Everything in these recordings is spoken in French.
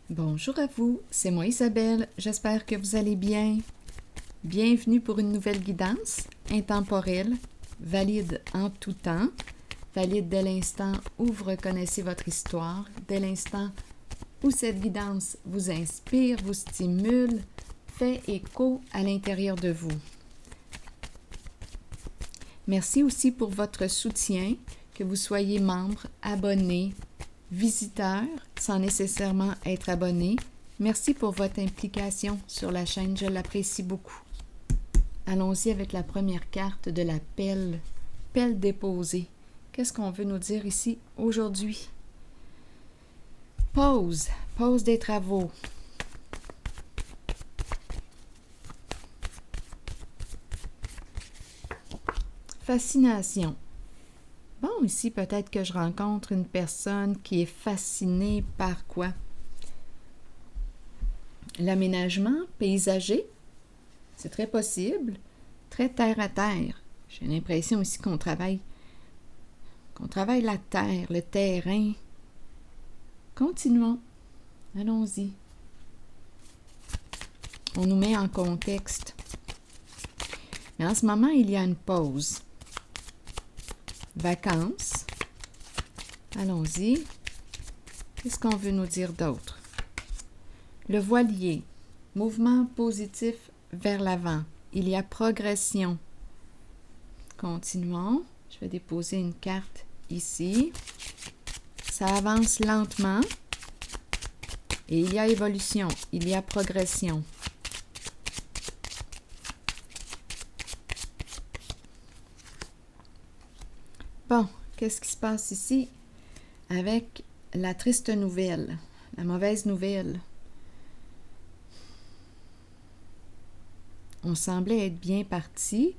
Bonjour à vous, c'est moi Isabelle, j'espère que vous allez bien. Bienvenue pour une nouvelle guidance intemporelle, valide en tout temps, valide dès l'instant où vous reconnaissez votre histoire, dès l'instant où cette guidance vous inspire, vous stimule, fait écho à l'intérieur de vous. Merci aussi pour votre soutien, que vous soyez membre, abonné, visiteur, sans nécessairement être abonné. Merci pour votre implication sur la chaîne, je l'apprécie beaucoup. Allons-y avec la première carte de la pelle, pelle déposée. Qu'est-ce qu'on veut nous dire ici aujourd'hui? Pause des travaux. Fascination. Bon, ici, peut-être que je rencontre une personne qui est fascinée par quoi? L'aménagement paysager, c'est très possible, très terre à terre. J'ai l'impression ici qu'on travaille la terre, le terrain. Continuons, allons-y. On nous met en contexte. Mais en ce moment, il y a une pause. Vacances. Allons-y. Qu'est-ce qu'on veut nous dire d'autre? Le voilier. Mouvement positif vers l'avant. Il y a progression. Continuons. Je vais déposer une carte ici. Ça avance lentement. Et il y a évolution. Il y a progression. Bon, qu'est-ce qui se passe ici avec la triste nouvelle, la mauvaise nouvelle? On semblait être bien parti,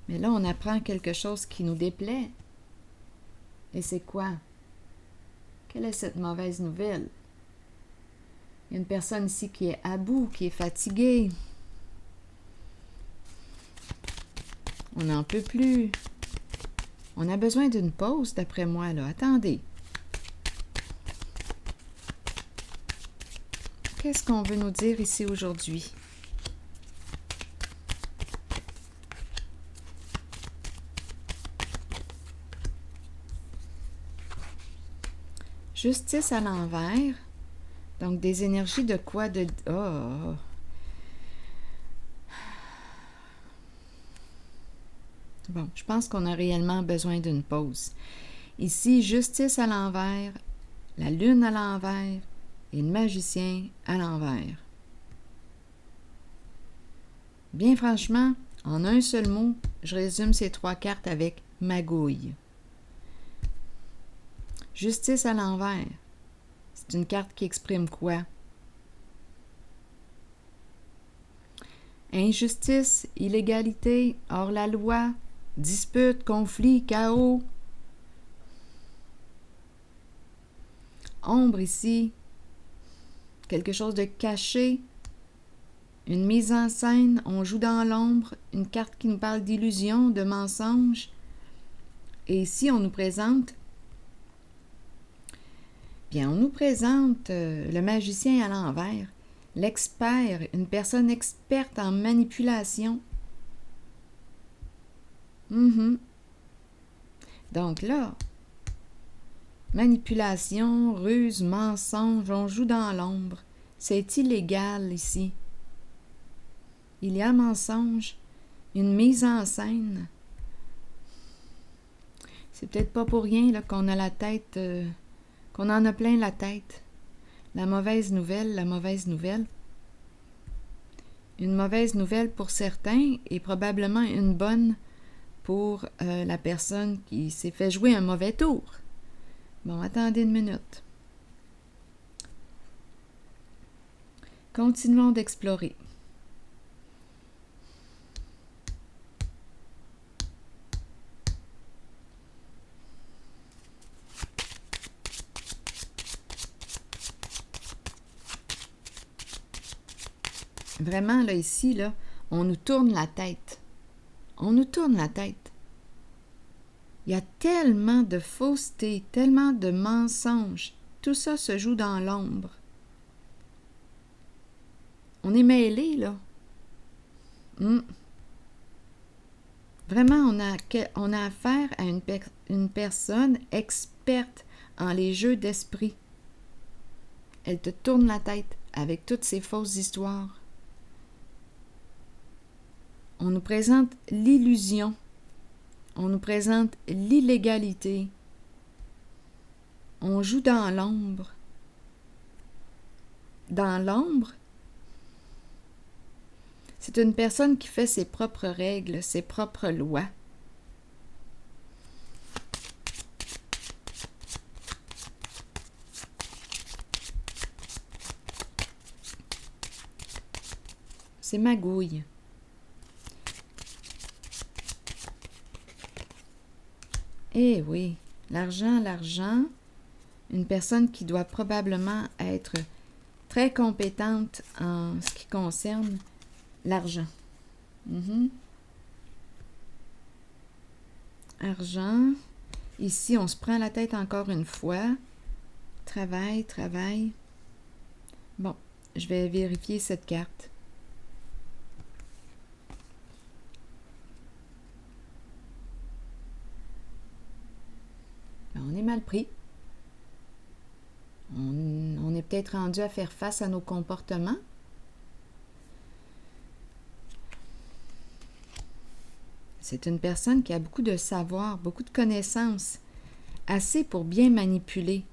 mais là, on apprend quelque chose qui nous déplaît. Et c'est quoi? Quelle est cette mauvaise nouvelle? Il y a une personne ici qui est à bout, qui est fatiguée. On n'en peut plus. On a besoin d'une pause, d'après moi, là. Attendez. Qu'est-ce qu'on veut nous dire ici aujourd'hui? Justice à l'envers. Donc, des énergies de quoi? Bon, je pense qu'on a réellement besoin d'une pause. Ici, justice à l'envers, la lune à l'envers et le magicien à l'envers. Bien franchement, en un seul mot, je résume ces trois cartes avec magouille. Justice à l'envers, c'est une carte qui exprime quoi? Injustice, illégalité, hors la loi, dispute, conflit, chaos. Ombre ici, quelque chose de caché, une mise en scène, on joue dans l'ombre, une carte qui nous parle d'illusion, de mensonge. Et ici, on nous présente le magicien à l'envers, l'expert, une personne experte en manipulation. Donc là, manipulation, ruse, mensonge, on joue dans l'ombre. C'est illégal ici. Il y a mensonge, une mise en scène. C'est peut-être pas pour rien là, qu'on a la tête, qu'on en a plein la tête. La mauvaise nouvelle. Une mauvaise nouvelle pour certains et probablement une bonne pour la personne qui s'est fait jouer un mauvais tour. Bon, attendez une minute. Continuons d'explorer. Vraiment, là, ici, là, on nous tourne la tête. Il y a tellement de fausseté, tellement de mensonges. Tout ça se joue dans l'ombre. on est mêlé, là. Vraiment, on a affaire à une personne experte en les jeux d'esprit. Elle te tourne la tête avec toutes ces fausses histoires. On nous présente l'illusion. On nous présente l'illégalité. On joue dans l'ombre. Dans l'ombre, c'est une personne qui fait ses propres règles, ses propres lois. C'est magouille. Eh oui, l'argent, une personne qui doit probablement être très compétente en ce qui concerne l'argent. Argent. Ici, on se prend la tête encore une fois. Travail. Bon, je vais vérifier cette carte. On est mal pris. On est peut-être rendu à faire face à nos comportements. C'est une personne qui a beaucoup de savoir, beaucoup de connaissances, assez pour bien manipuler.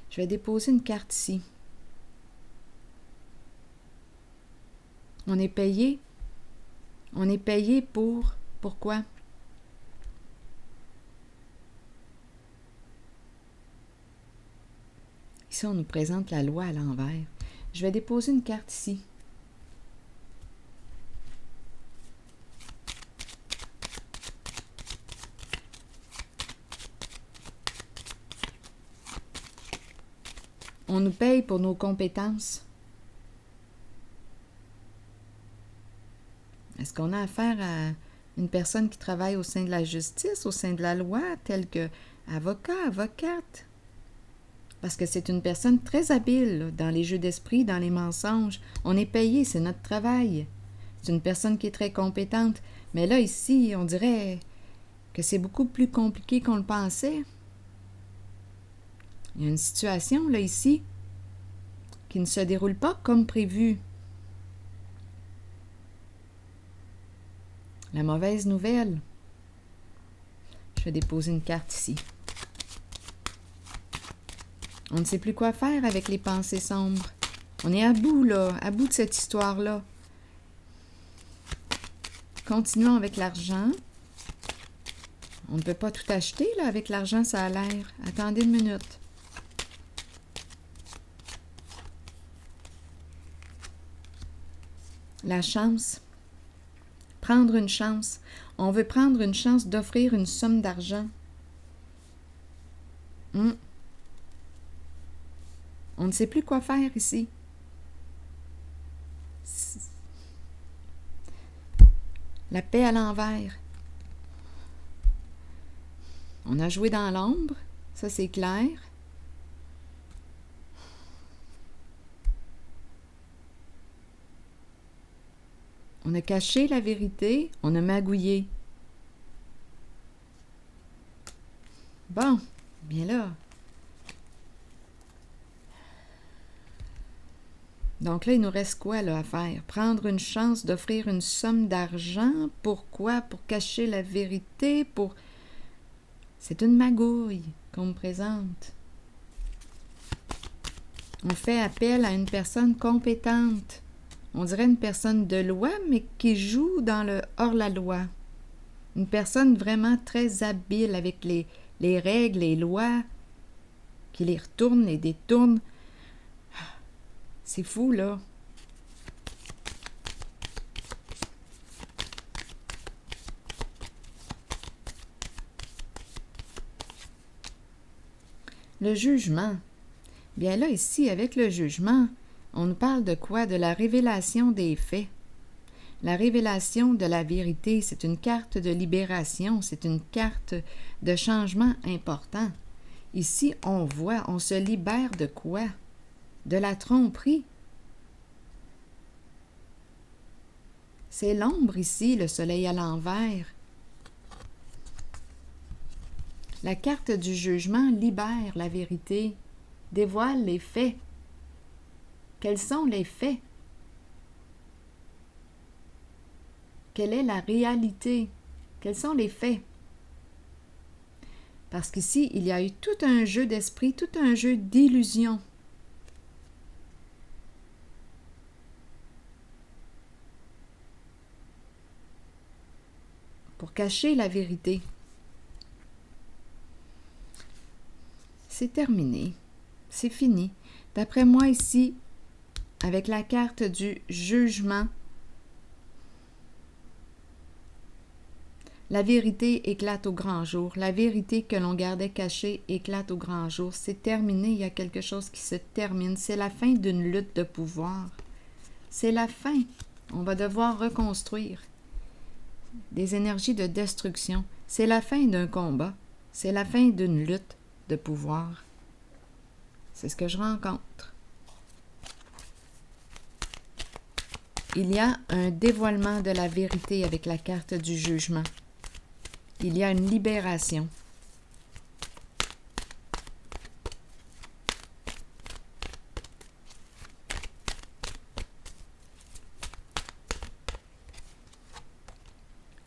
Je vais déposer une carte ici. On est payé. On est payé pour... Pourquoi? Ici, on nous présente la loi à l'envers. Je vais déposer une carte ici. On nous paye pour nos compétences. Est-ce qu'on a affaire à une personne qui travaille au sein de la justice, au sein de la loi, telle que avocat, avocate? Parce que c'est une personne très habile là, dans les jeux d'esprit, dans les mensonges. On est payé, c'est notre travail. C'est une personne qui est très compétente. Mais là, ici, on dirait que c'est beaucoup plus compliqué qu'on le pensait. Il y a une situation, là, ici, qui ne se déroule pas comme prévu. La mauvaise nouvelle. Je vais déposer une carte ici. On ne sait plus quoi faire avec les pensées sombres. On est à bout, là, à bout de cette histoire-là. Continuons avec l'argent. On ne peut pas tout acheter, là, avec l'argent, ça a l'air. Attendez une minute. La chance. Prendre une chance. On veut prendre une chance d'offrir une somme d'argent. On ne sait plus quoi faire ici. La paix à l'envers. On a joué dans l'ombre, ça c'est clair. On a caché la vérité, on a magouillé. Bon, bien là. Donc là, il nous reste quoi là, à faire? Prendre une chance d'offrir une somme d'argent. Pourquoi? Pour cacher la vérité, pour... C'est une magouille qu'on me présente. On fait appel à une personne compétente. On dirait une personne de loi, mais qui joue dans le hors-la-loi. Une personne vraiment très habile avec les règles, les lois, qui les retourne, les détourne. C'est fou, là. Le jugement. Bien là, ici, avec le jugement, on nous parle de quoi? De la révélation des faits. La révélation de la vérité, c'est une carte de libération, c'est une carte de changement important. Ici, on voit, on se libère de quoi? De la tromperie. C'est l'ombre ici, le soleil à l'envers. La carte du jugement libère la vérité, dévoile les faits. Quels sont les faits? Quelle est la réalité? Quels sont les faits? Parce qu'ici, il y a eu tout un jeu d'esprit, tout un jeu d'illusion. Pour cacher la vérité. C'est terminé. C'est fini. D'après moi ici, avec la carte du jugement, la vérité éclate au grand jour. La vérité que l'on gardait cachée éclate au grand jour. C'est terminé. Il y a quelque chose qui se termine. C'est la fin d'une lutte de pouvoir. C'est la fin. On va devoir reconstruire. Des énergies de destruction. C'est la fin d'un combat. C'est la fin d'une lutte de pouvoir. C'est ce que je rencontre. Il y a un dévoilement de la vérité avec la carte du jugement. Il y a une libération.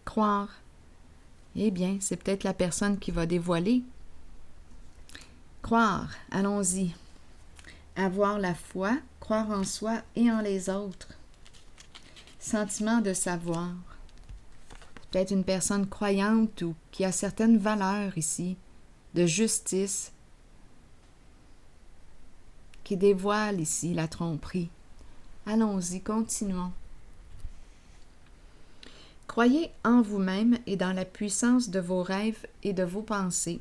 Croire. Eh bien, c'est peut-être la personne qui va dévoiler. Croire, allons-y. Avoir la foi, croire en soi et en les autres. Sentiment de savoir. Peut-être une personne croyante ou qui a certaines valeurs ici, de justice, qui dévoile ici la tromperie. Allons-y, continuons. Croyez en vous-même et dans la puissance de vos rêves et de vos pensées.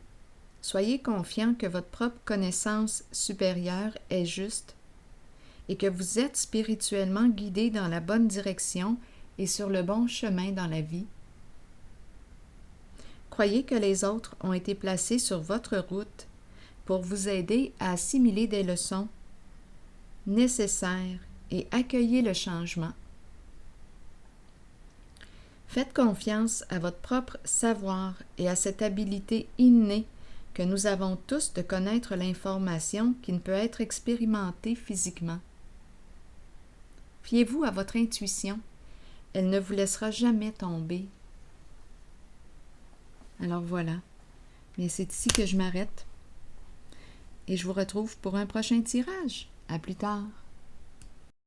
Soyez confiant que votre propre connaissance supérieure est juste et que vous êtes spirituellement guidé dans la bonne direction et sur le bon chemin dans la vie. Croyez que les autres ont été placés sur votre route pour vous aider à assimiler des leçons nécessaires et accueillez le changement. Faites confiance à votre propre savoir et à cette habileté innée que nous avons tous de connaître l'information qui ne peut être expérimentée physiquement. Fiez-vous à votre intuition. Elle ne vous laissera jamais tomber. Alors voilà. Mais c'est ici que je m'arrête. Et je vous retrouve pour un prochain tirage. À plus tard.